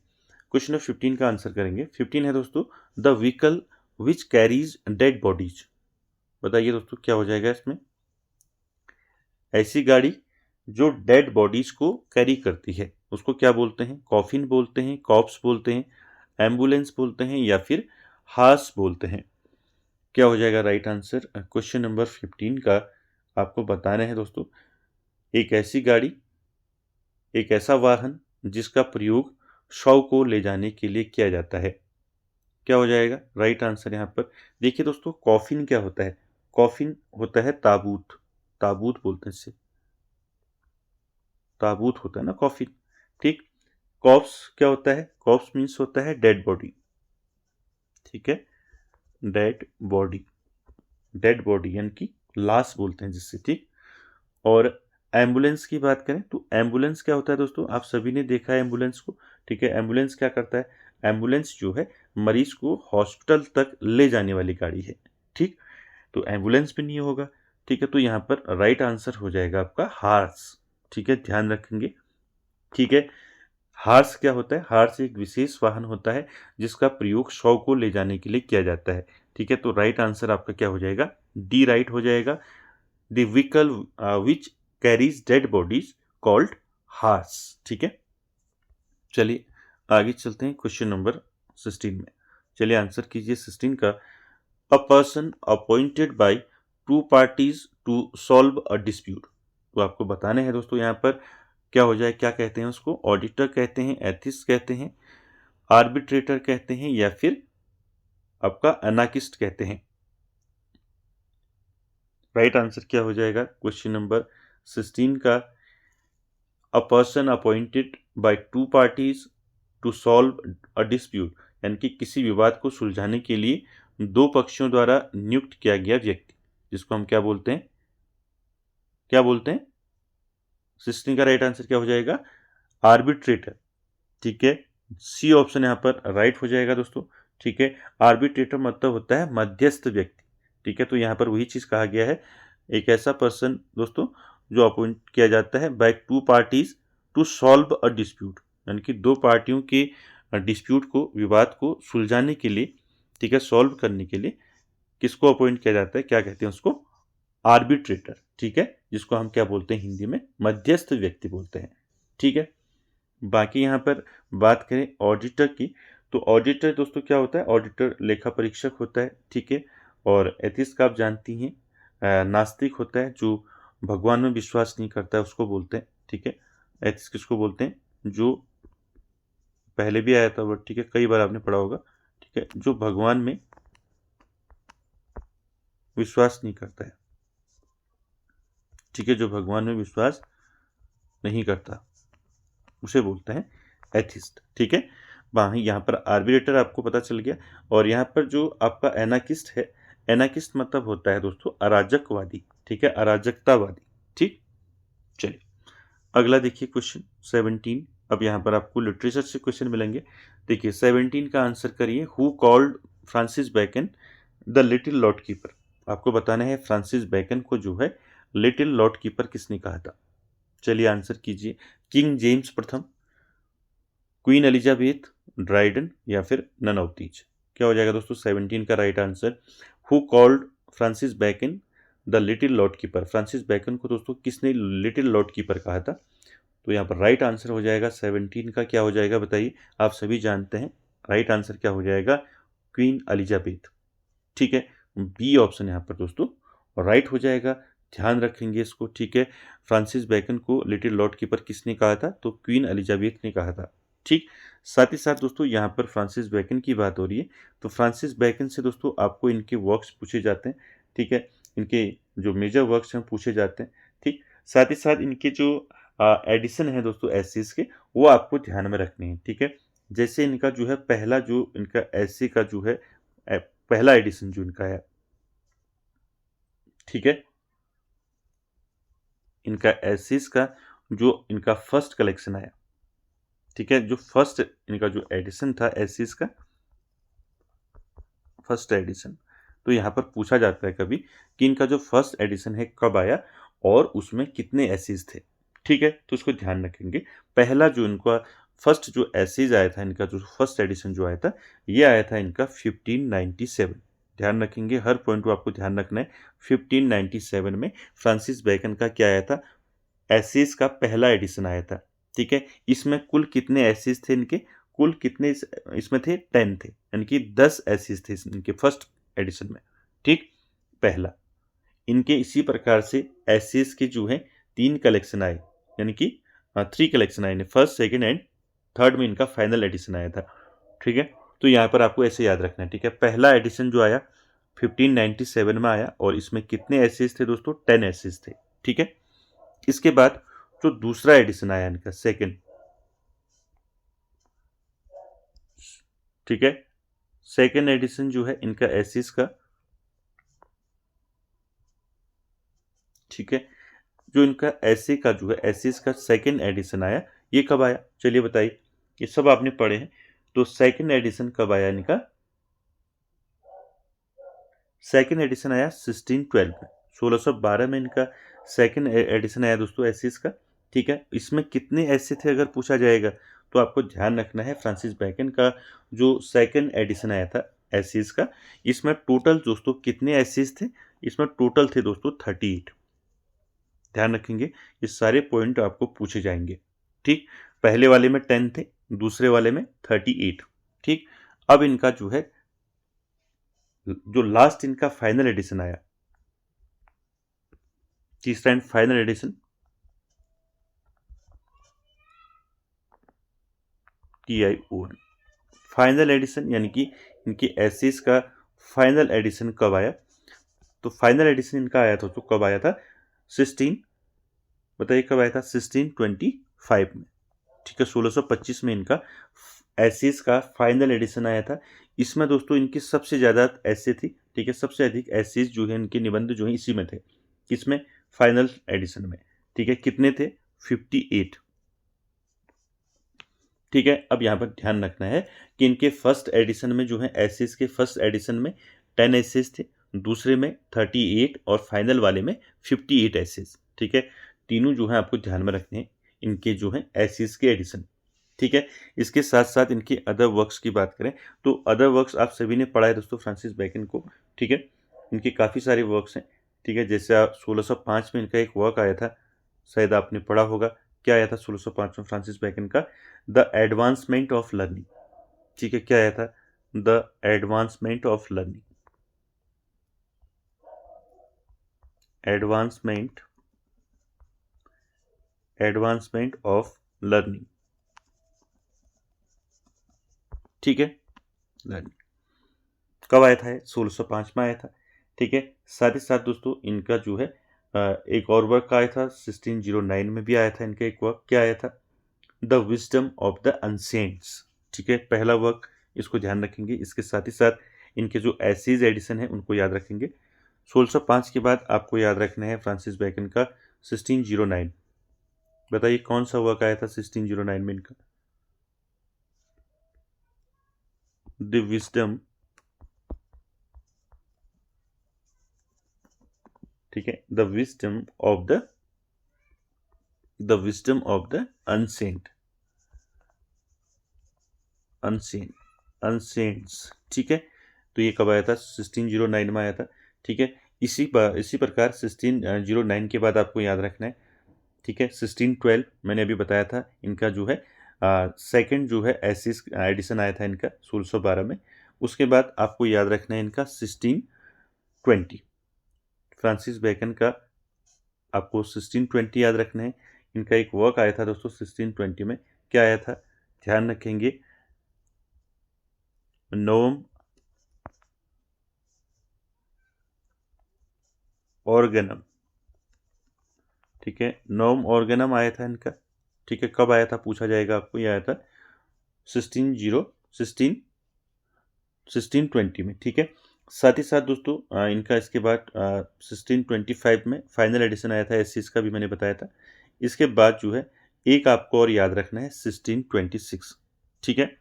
क्वेश्चन नंबर 15 का आंसर करेंगे। 15 है दोस्तों, the vehicle which carries dead bodies. बताइए दोस्तों क्या हो जाएगा इसमें। ऐसी गाड़ी जो डेड बॉडीज को कैरी करती है उसको क्या बोलते हैं? कॉफिन बोलते हैं, कॉप्स बोलते हैं, एम्बुलेंस बोलते हैं या फिर हार्स बोलते हैं। क्या हो जाएगा राइट आंसर क्वेश्चन नंबर 15 का? आपको बताना है दोस्तों, एक ऐसी गाड़ी, एक ऐसा वाहन जिसका प्रयोग शव को ले जाने के लिए किया जाता है। क्या हो जाएगा राइट आंसर यहाँ पर? देखिए दोस्तों, कॉफिन क्या होता है? कॉफिन होता है ताबूत, ताबूत बोलते हैं इसे, ताबूत होता है ना कॉफिन, ठीक। कॉप्स क्या होता है? कॉप्स मीन्स होता है डेड बॉडी, ठीक है, डेड बॉडी, डेड बॉडी यानी कि लाश बोलते हैं जिससे, ठीक। और एम्बुलेंस की बात करें तो एम्बुलेंस क्या होता है दोस्तों? आप सभी ने देखा है एम्बुलेंस को, ठीक है। एम्बुलेंस क्या करता है? एम्बुलेंस जो है मरीज को हॉस्पिटल तक ले जाने वाली गाड़ी है, ठीक। तो एम्बुलेंस भी नहीं होगा, ठीक है। तो यहाँ पर राइट आंसर हो जाएगा आपका हार्स, ठीक है, ध्यान रखेंगे, ठीक है। हार्स क्या होता है? हार्स एक विशेष वाहन होता है जिसका प्रयोग शव को ले जाने के लिए किया जाता है, ठीक है। तो राइट आंसर आपका क्या हो जाएगा? डी राइट हो जाएगा। The vehicle which carries dead bodies called hearse, ठीक है। चलिए आगे चलते हैं क्वेश्चन नंबर 16 में। चलिए आंसर कीजिए 16 का। A person appointed by two parties to solve a dispute. तो आपको बताने हैं दोस्तों यहाँ पर क्या हो जाए, क्या कहते हैं उसको? ऑडिटर कहते हैं, एथिस्ट कहते हैं, आर्बिट्रेटर कहते हैं या फिर आपका अनाकिस्ट कहते हैं। राइट आंसर क्या हो जाएगा क्वेश्चन नंबर 16 का? A person appointed by two parties to solve a dispute, यानी कि किसी विवाद को सुलझाने के लिए दो पक्षों द्वारा नियुक्त किया गया व्यक्ति, जिसको हम क्या बोलते हैं? क्या बोलते हैं? 16 का राइट आंसर क्या हो जाएगा? आर्बिट्रेटर, ठीक है। सी ऑप्शन यहाँ पर राइट हो जाएगा दोस्तों, ठीक है। आर्बिट्रेटर मतलब होता है मध्यस्थ व्यक्ति, ठीक है। तो यहाँ पर वही चीज़ कहा गया है, एक ऐसा पर्सन दोस्तों जो अपॉइंट किया जाता है by two parties to solve a dispute, यानी कि दो पार्टियों के डिस्प्यूट को, विवाद को सुलझाने के लिए, ठीक है, सॉल्व करने के लिए किसको अपॉइंट किया जाता है? क्या कहते हैं उसको? आर्बिट्रेटर, ठीक है, जिसको हम क्या बोलते हैं हिंदी में? मध्यस्थ व्यक्ति बोलते हैं, ठीक है। बाकी यहाँ पर बात करें ऑडिटर की, तो ऑडिटर दोस्तों क्या होता है? ऑडिटर लेखा परीक्षक होता है, ठीक है। और एथिस्ट का आप जानती हैं, नास्तिक होता है, जो भगवान में विश्वास नहीं करता है उसको बोलते हैं, ठीक है। एथिस्ट किसको बोलते हैं? जो पहले भी आया था वर्ड, ठीक है, कई बार आपने पढ़ा होगा, ठीक है, जो भगवान में विश्वास नहीं करता है, ठीक है, जो भगवान में विश्वास नहीं करता उसे बोलते हैं एथिस्ट, ठीक है। वहीं यहाँ पर आर्बिट्रेटर आपको पता चल गया। और यहाँ पर जो आपका एनाकिस्ट है, एनाकिस्ट मतलब होता है दोस्तों अराजकवादी, ठीक है, अराजकतावादी, ठीक। चलिए अगला देखिए क्वेश्चन 17। अब यहाँ पर आपको लिटरेचर से क्वेश्चन मिलेंगे। देखिए 17 का आंसर करिए। Who called Francis bacon the little Lord keeper. आपको बताना है फ्रांसिस बैकन को जो है लिटिल लॉर्ड कीपर किसने कहा था। चलिए आंसर कीजिए। किंग जेम्स प्रथम, क्वीन एलिजाबेथ, ड्राइडन या फिर नन ऑफ दीज। क्या हो जाएगा दोस्तों 17 का right answer? Who called Francis bacon the little Lord keeper. Francis bacon को दोस्तों किसने लिटिल लॉर्ड कीपर कहा था? तो यहाँ पर राइट आंसर हो जाएगा 17 का, क्या हो जाएगा बताइए? आप सभी जानते हैं राइट आंसर क्या हो जाएगा? क्वीन एलिजाबेथ, ठीक है। बी ऑप्शन यहाँ पर दोस्तों राइट हो जाएगा, ध्यान रखेंगे इसको, ठीक है। फ्रांसिस बैकन को लिटिल लॉर्ड कीपर किसने कहा था? तो क्वीन एलिजाबेथ ने कहा था, ठीक। साथ ही साथ दोस्तों यहाँ पर फ्रांसिस बैकन की बात हो रही है, तो फ्रांसिस बैकन से दोस्तों आपको इनके वर्क्स पूछे जाते हैं, ठीक है, इनके जो मेजर वर्क्स हैं पूछे जाते हैं, ठीक। साथ ही साथ इनके जो एडिशन है दोस्तों एसेस के, वो आपको ध्यान में रखने हैं, ठीक है। जैसे इनका जो है पहला जो इनका एसे का जो है पहला एडिशन जो इनका है, ठीक है, इनका एसेस का जो इनका फर्स्ट कलेक्शन आया, ठीक है, जो फर्स्ट इनका जो एडिशन था एसिस का फर्स्ट एडिशन, तो यहाँ पर पूछा जाता है कभी कि इनका जो फर्स्ट एडिशन है कब आया और उसमें कितने एसेज थे। ठीक है, तो उसको ध्यान रखेंगे। पहला जो इनका फर्स्ट जो एसेज आया था, इनका जो फर्स्ट एडिशन जो आया था, ये आया था इनका 1597। ध्यान रखेंगे, हर पॉइंट को आपको ध्यान रखना है। 1597 में फ्रांसिस बेकन का क्या आया था, एसेज का पहला एडिशन आया था। ठीक है, इसमें कुल कितने एसेज थे इनके, कुल कितने इसमें थे, 10 थे, यानी कि 10 एसेज थे इनके फर्स्ट एडिशन में। ठीक, पहला। इनके इसी प्रकार से एसेज के जो है 3 कलेक्शन आए, यानी कि 3 कलेक्शन आए, फर्स्ट सेकेंड एंड थर्ड में इनका फाइनल एडिशन आया था। ठीक है, तो यहाँ पर आपको ऐसे याद रखना है। ठीक है, पहला एडिशन जो आया 1597 में आया और इसमें कितने एसेज थे दोस्तों, 10 एसेज थे। ठीक है, इसके बाद जो दूसरा एडिशन आया इनका सेकेंड, ठीक है, सेकेंड एडिशन जो है इनका एसिस का, ठीक है, जो इनका एसे का जो है एसिस का सेकेंड एडिशन आया, ये कब आया, चलिए बताइए। ये सब आपने पढ़े हैं, तो सेकेंड एडिशन कब आया इनका, सेकेंड एडिशन आया 1612 में, 1612 में इनका सेकेंड एडिशन आया दोस्तों एसिस का। ठीक है, इसमें कितने ऐसे थे अगर पूछा जाएगा तो आपको ध्यान रखना है, फ्रांसिस बेकन का जो सेकेंड एडिशन आया था एसिस का, इसमें टोटल दोस्तों कितने एसिस थे, इसमें टोटल थे दोस्तों 38। ध्यान रखेंगे, ये सारे पॉइंट आपको पूछे जाएंगे। ठीक, पहले वाले में 10 थे, दूसरे वाले में 38। ठीक, अब इनका जो है जो लास्ट इनका फाइनल एडिशन आया, तीसरा and final edition, TION final edition, यानी कि इनकी एसिस का फाइनल एडिशन कब आया, तो फाइनल एडिशन इनका आया था, तो कब आया था, 16, बताइए कब आया था, 1625 में। ठीक है, 1625 में इनका एसिस का फाइनल एडिशन आया था। इसमें दोस्तों इनकी सबसे ज़्यादा ऐसे थी। ठीक है, सबसे अधिक एसिस जो है इनके निबंध जो है इसी में थे, इसमें फाइनल एडिशन में। ठीक है, कितने थे, 58। ठीक है, अब यहाँ पर ध्यान रखना है कि इनके फर्स्ट एडिशन में जो है एसिस के फर्स्ट एडिशन में 10 एसिस थे, दूसरे में 38 और फाइनल वाले में 58 एसिस। ठीक है, तीनों जो है आपको ध्यान में रखने हैं, इनके जो है एसिस के एडिशन। ठीक है, इसके साथ साथ इनके अदर वर्क्स की बात करें तो अदर वर्क्स आप सभी ने पढ़ा है दोस्तों फ्रांसिस बेकन को। ठीक है, इनके काफ़ी सारे वर्क्स हैं। ठीक है, जैसे आप 1605 में इनका एक वर्क आया था, शायद आपने पढ़ा होगा, क्या आया था 1605 में फ्रांसिस बेकन का, द एडवांसमेंट ऑफ लर्निंग। ठीक है, क्या आया था, the advancement of learning, advancement advancement of learning. ठीक है, लर्निंग कब आया था, 1605 में आया था। ठीक है, साथ ही साथ दोस्तों इनका जो है एक और वर्क आया था, 1609 में भी आया था इनका एक वर्क, क्या आया था, द विजडम ऑफ द अनसेंट्स। ठीक है, पहला वर्क, इसको ध्यान रखेंगे। इसके साथ ही साथ इनके जो एसीज एडिशन है उनको याद रखेंगे। 1605 के बाद आपको याद रखना है फ्रांसिस बेकन का 1609। बताइए कौन सा वर्क आया था 1609 में इनका, द विजडम, ठीक है, the wisdom of the ancient, ancients. ठीक है, तो ये कब आया था, 1609 में आया था। ठीक है, इसी प्रकार 1609 के बाद आपको याद रखना है। ठीक है, 1612 मैंने अभी बताया था, इनका जो है सेकंड जो है एसिस एडिशन आया था इनका 1612 में। उसके बाद आपको याद रखना है इनका 1620, फ्रांसिस बेकन का आपको 1620 याद रखना है। इनका एक वर्क आया था दोस्तों 1620 में, क्या आया था, ध्यान रखेंगे, नोम ऑर्गेनम। ठीक है, नोम ऑर्गेनम आया था इनका। ठीक है, कब आया था पूछा जाएगा आपको, यह आया था 1620 में। ठीक है, साथ ही साथ दोस्तों इनका इसके बाद 1625 में फाइनल एडिशन आया था एसिस का, भी मैंने बताया था। इसके बाद जो है एक आपको और याद रखना है 1626। ठीक है,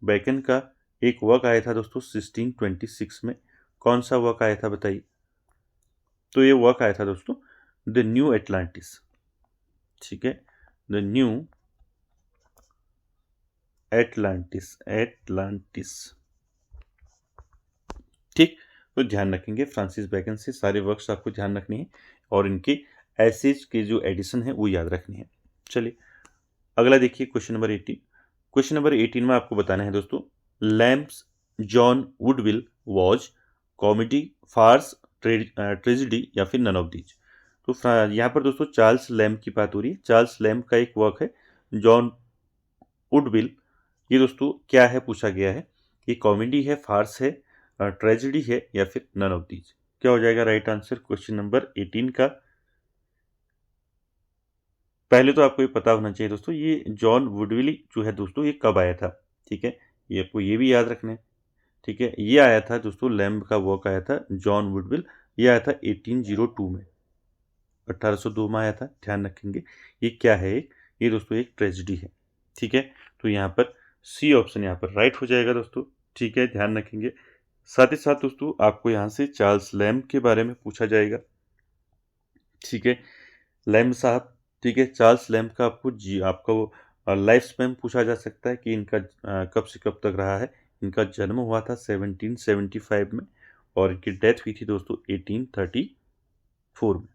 बेकन का एक वर्क आया था दोस्तों 1626 में, कौन सा वर्क आया था बताइए। तो ये वर्क आया था दोस्तों द न्यू एटलांटिस, ठीक है, द न्यू एटलांटिस, ठीक। तो ध्यान रखेंगे फ्रांसिस बैकन से सारे वर्क्स आपको ध्यान रखने हैं और इनके एसेज के जो एडिशन है वो याद रखनी है। चलिए अगला देखिए क्वेश्चन नंबर 18। क्वेश्चन नंबर 18 में आपको बताना है दोस्तों, Lamb's John Woodvil was comedy, farce, tragedy या फिर नन ऑफ दीज। तो यहाँ पर दोस्तों चार्ल्स लैम्प की बात हो रही है। चार्ल्स लैम्प का एक वर्क है जॉन वुडविल, ये दोस्तों क्या है पूछा गया है, ये कॉमेडी है, फार्स है, ट्रेजिडी है या फिर नन ऑफ दीज। क्या हो जाएगा राइट आंसर क्वेश्चन नंबर 18 का। पहले तो आपको ये पता होना चाहिए दोस्तों ये जॉन वुडविल जो है दोस्तों ये कब आया था, ठीक है, ये आपको ये भी याद रखना है, ठीक है। ये आया था दोस्तों लैम्प का वर्क आया था जॉन वुडविल, ये आया था 1802 में, 1802 में आया था, ध्यान रखेंगे। ये क्या है, ये दोस्तों एक ट्रेजिडी है, ठीक है। तो यहाँ पर सी ऑप्शन यहाँ पर राइट हो जाएगा दोस्तों, ठीक है, ध्यान रखेंगे। साथ ही साथ दोस्तों आपको यहाँ से चार्ल्स लैम्प के बारे में पूछा जाएगा, ठीक है, लैम्प साहब, ठीक है। चार्ल्स लैम्प का आपका वो लाइफ स्पैन पूछा जा सकता है कि इनका कब से कब तक रहा है। इनका जन्म हुआ था 1775 में और इनकी डेथ हुई थी दोस्तों 1834 में,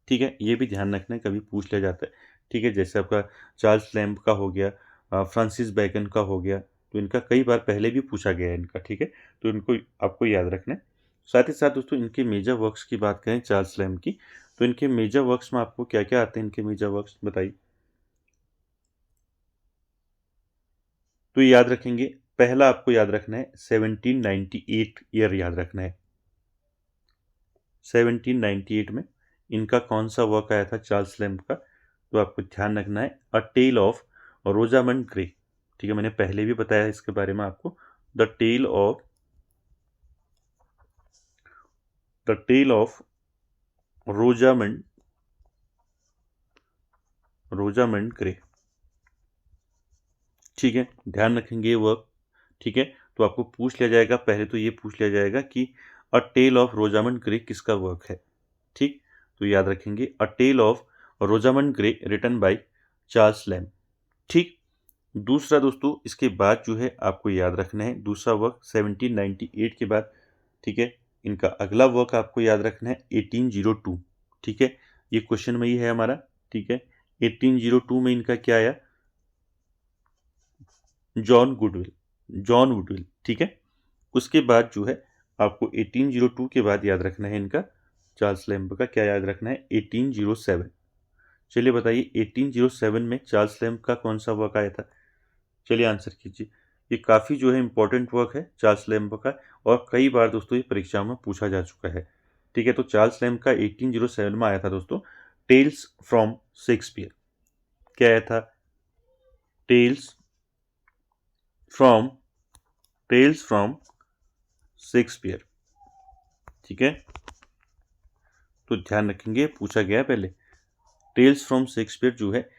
ठीक है। ये भी ध्यान रखना है, कभी पूछ लिया जाता है, ठीक है। जैसे आपका चार्ल्स लैम्प का हो गया, फ्रांसिस बैकन का हो गया, तो इनका कई बार पहले भी पूछा गया है इनका, ठीक है। तो इनको आपको याद रखना है। साथ ही साथ दोस्तों इनके मेजर वर्क्स की बात करें चार्ल्स लैम्प की, तो इनके मेजर वर्क्स में आपको क्या क्या आते हैं, इनके मेजर वर्क्स बताइए। तो याद रखेंगे, पहला आपको याद रखना है 1798 ईयर याद रखना है। 1798 में इनका कौन सा वर्क आया था चार्ल्स लैम्प का, तो आपको ध्यान रखना है अ टेल ऑफ रोजामंड ग्रे, ठीक है। मैंने पहले भी बताया इसके बारे में आपको, the tale of Rosamond Gray, ठीक है, ध्यान रखेंगे ये वर्क, ठीक है। तो आपको पूछ लिया जाएगा, पहले तो ये पूछ लिया जाएगा कि a tale of Rosamond Gray किसका वर्क है, ठीक। तो याद रखेंगे a tale of Rosamond Gray written by Charles Lamb, ठीक। दूसरा दोस्तों इसके बाद जो है आपको याद रखना है दूसरा वर्क 1798 के बाद, ठीक है। इनका अगला वर्क आपको याद रखना है 1802, ठीक है। ये क्वेश्चन में ही है हमारा, ठीक है। 1802 में इनका क्या आया, जॉन वुडविल, ठीक है। उसके बाद जो है आपको 1802 के बाद याद रखना है इनका चार्ल्स लैम्प का क्या याद रखना है 1807। चलिए बताइए 1807 में चार्ल्स लैम्प का कौन सा वर्क आया था, चलिए आंसर कीजिए। ये काफ़ी जो है इंपॉर्टेंट वर्क है चार्ल्स लैम्प का और कई बार दोस्तों ये परीक्षाओं में पूछा जा चुका है, ठीक है। तो चार्ल्स लैम्प का 1807 में आया था दोस्तों टेल्स फ्रॉम शेक्सपियर, क्या आया था, टेल्स फ्रॉम शेक्सपियर, ठीक है। तो ध्यान रखेंगे पूछा गया पहले, टेल्स फ्रॉम शेक्सपियर जो है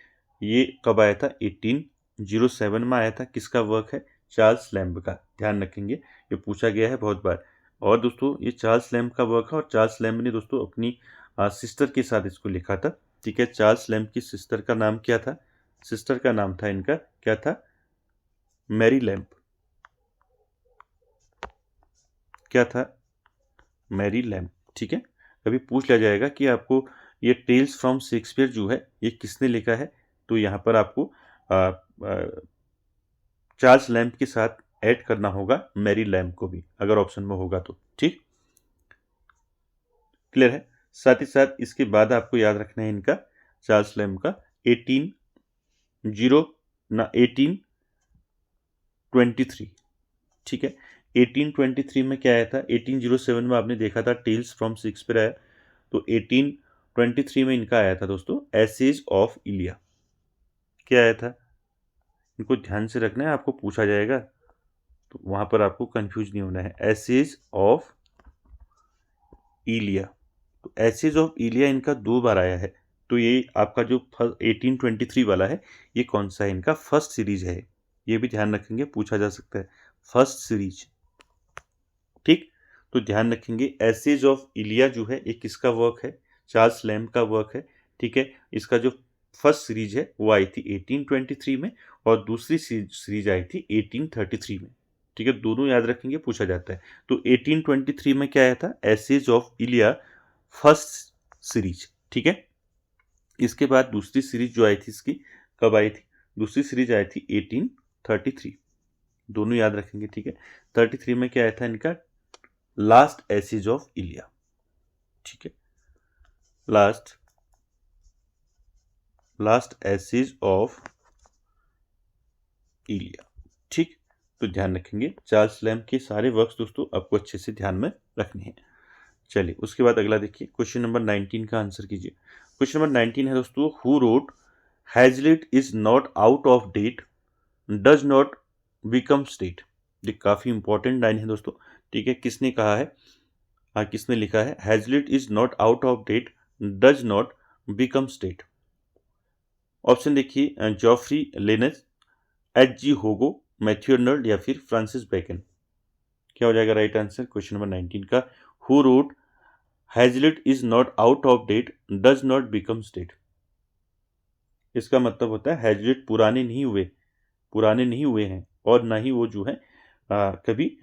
ये कब आया था 1807 में आया था, किसका वर्क है, चार्ल्स लैम्प का, ध्यान रखेंगे ये पूछा गया है बहुत बार। और दोस्तों ये चार्ल्स लैम्प का वर्क है और चार्ल्स लैम्प ने दोस्तों अपनी सिस्टर के साथ इसको लिखा था, ठीक है। चार्ल्स लैम्प की सिस्टर का नाम क्या था, सिस्टर का नाम था इनका क्या था, मैरी लैम्प, क्या था, मैरी लैम्प, ठीक है। कभी पूछ लिया जाएगा कि आपको ये टेल्स फ्रॉम शेक्सपियर जो है ये किसने लिखा है, तो यहाँ पर आपको चार्ल्स लैम्प के साथ ऐड करना होगा मैरी लैम्प को भी, अगर ऑप्शन में होगा तो, ठीक, क्लियर है। साथ ही साथ इसके बाद आपको याद रखना है इनका चार्ल्स लैम्प का 1823, ठीक है। 1823 में क्या आया था, 1807 में आपने देखा था टेल्स फ्रॉम शेक्सपियर आया, तो 1823 में इनका आया था दोस्तों एसेज ऑफ इलिया, क्या आया था, इनको ध्यान से रखना है, आपको पूछा जाएगा तो वहां पर आपको कंफ्यूज नहीं होना है, एसेज ऑफ इलिया। तो एसेज ऑफ इलिया इनका 2 बार आया है, तो ये आपका जो 1823 वाला है ये कौन सा है, इनका फर्स्ट सीरीज है, ये भी ध्यान रखेंगे पूछा जा सकता है, फर्स्ट सीरीज, ठीक। तो ध्यान रखेंगे एसेज ऑफ इलिया जो है ये किसका वर्क है, चार्ल्स लैम्ब का वर्क है। ठीक है, इसका जो फर्स्ट सीरीज है वो आई थी 1823 में और दूसरी सीरीज आई थी 1833 में। ठीक है, दोनों याद रखेंगे, पूछा जाता है। तो 1823 में क्या आया था, essays of Elia first series. ठीक है, इसके बाद दूसरी सीरीज जो आई थी इसकी कब आई थी, दूसरी सीरीज आई थी 1833, दोनों याद रखेंगे। ठीक है, 33 में क्या आया था इनका, लास्ट एसेज ऑफ इलिया। ठीक है, लास्ट एसेज ऑफ इलिया। ठीक, तो ध्यान रखेंगे चार्ल्स लैम्ब के सारे वर्क्स दोस्तों आपको अच्छे से ध्यान में रखने हैं। चलिए उसके बाद अगला देखिए, क्वेश्चन नंबर 19 का आंसर कीजिए। क्वेश्चन नंबर 19 है दोस्तों, who wrote Hazlitt is not out of date does not become state. ये काफी इंपॉर्टेंट लाइन है दोस्तों। ठीक है, किसने कहा है, किसने लिखा है, Hazlitt is not out of date does not become state. Option देखिए, जॉफ्री लेनेस, एच.जी. होगो, मैथ्यू अर्नल्ड या फिर फ्रांसिस बेकन। क्या हो जाएगा राइट आंसर क्वेश्चन नंबर 19 का, who wrote Hazlitt is not out of date does not become state. इसका मतलब होता है हैजलिट पुराने नहीं हुए हैं और ना ही वो जो है कभी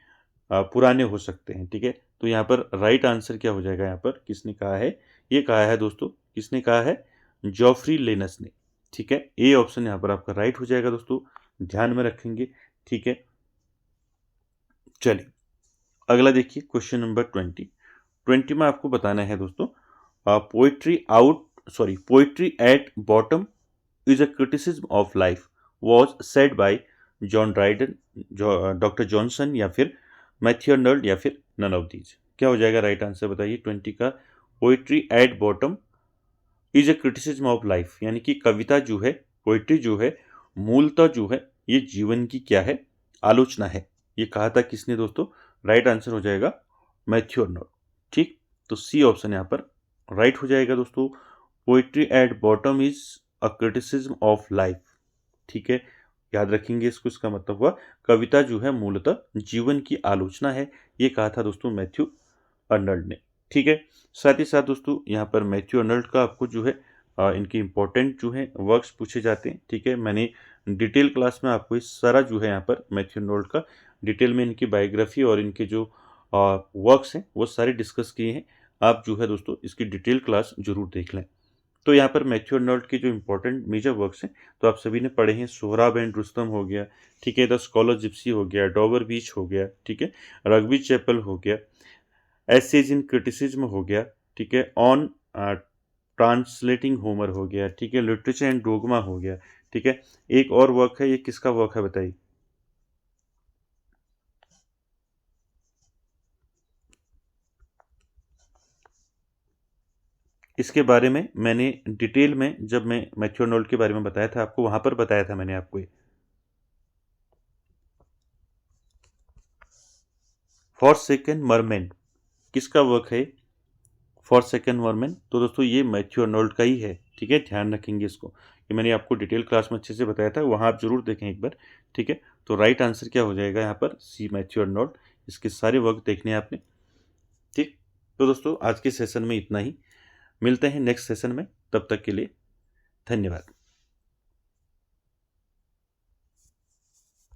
पुराने हो सकते हैं। ठीक है, तो यहाँ पर राइट आंसर क्या हो जाएगा, यहाँ पर किसने कहा है, ये कहा है दोस्तों, किसने कहा है, जॉफ्री लेनस ने। ठीक है, ए ऑप्शन यहाँ पर आपका राइट हो जाएगा दोस्तों, ध्यान में रखेंगे। ठीक है, चलिए अगला देखिए, क्वेश्चन नंबर 20 में आपको बताना है दोस्तों, poetry at bottom is a criticism of life was said bye John Dryden, doctor Johnson या फिर मैथ्यू अर्नल्ड या फिर नन ऑफ दीज। क्या हो जाएगा राइट आंसर बताइए 20 का, poetry at bottom is a criticism of life, यानी कि कविता जो है, पोइट्री जो है, मूलतः जो है ये जीवन की क्या है, आलोचना है। ये कहा था किसने दोस्तों, राइट आंसर हो जाएगा मैथ्यू अर्नल्ड। ठीक, तो सी ऑप्शन यहाँ पर राइट हो जाएगा दोस्तों, poetry at bottom is a criticism of life. ठीक है, याद रखेंगे इसको, इसका मतलब हुआ कविता जो है मूलतः जीवन की आलोचना है, ये कहा था दोस्तों मैथ्यू अर्नल्ड ने। ठीक है, साथ ही साथ दोस्तों यहाँ पर मैथ्यू अर्नल्ड का आपको जो है इनके इम्पोर्टेंट जो है वर्क्स पूछे जाते हैं। ठीक है, मैंने डिटेल क्लास में आपको इस सारा जो है यहाँ पर मैथ्यू अर्नल्ड का डिटेल में इनकी बायोग्राफी और इनके जो वर्क्स हैं वो सारे डिस्कस किए हैं। आप जो है दोस्तों इसकी डिटेल क्लास जरूर देख लें। तो यहाँ पर मैथ्यू अर्नल्ड के जो इंपॉर्टेंट मेजर वर्क्स हैं तो आप सभी ने पढ़े हैं, सोहराब एंड रुस्तम हो गया, ठीक है, द स्कॉलर जिप्सी हो गया, डॉबर बीच हो गया, ठीक है, रग्बी चैपल हो गया, एसेज इन क्रिटिसिज्म हो गया, ठीक है, ऑन ट्रांसलेटिंग होमर हो गया, ठीक है, लिटरेचर एंड डोगमा हो गया। ठीक है, एक और वर्क है, ये किसका वर्क है बताइए, इसके बारे में मैंने डिटेल में जब मैं मैथ्यू अर्नल्ड के बारे में बताया था आपको, वहां पर बताया था मैंने आपको ये। फॉरसेकन मरमैन किसका वर्क है, फॉरसेकन मरमैन, तो दोस्तों ये मैथ्यू अर्नल्ड का ही है। ठीक है, ध्यान रखेंगे इसको, ये मैंने आपको डिटेल क्लास में अच्छे से बताया था, वहाँ आप जरूर देखें एक बार। ठीक है, तो राइट आंसर क्या हो जाएगा यहाँ पर, सी मैथ्यू अर्नल्ड, इसके सारे वर्क देखने हैं आपने। ठीक, तो दोस्तों आज के सेशन में इतना ही, मिलते हैं नेक्स्ट सेशन में, तब तक के लिए धन्यवाद।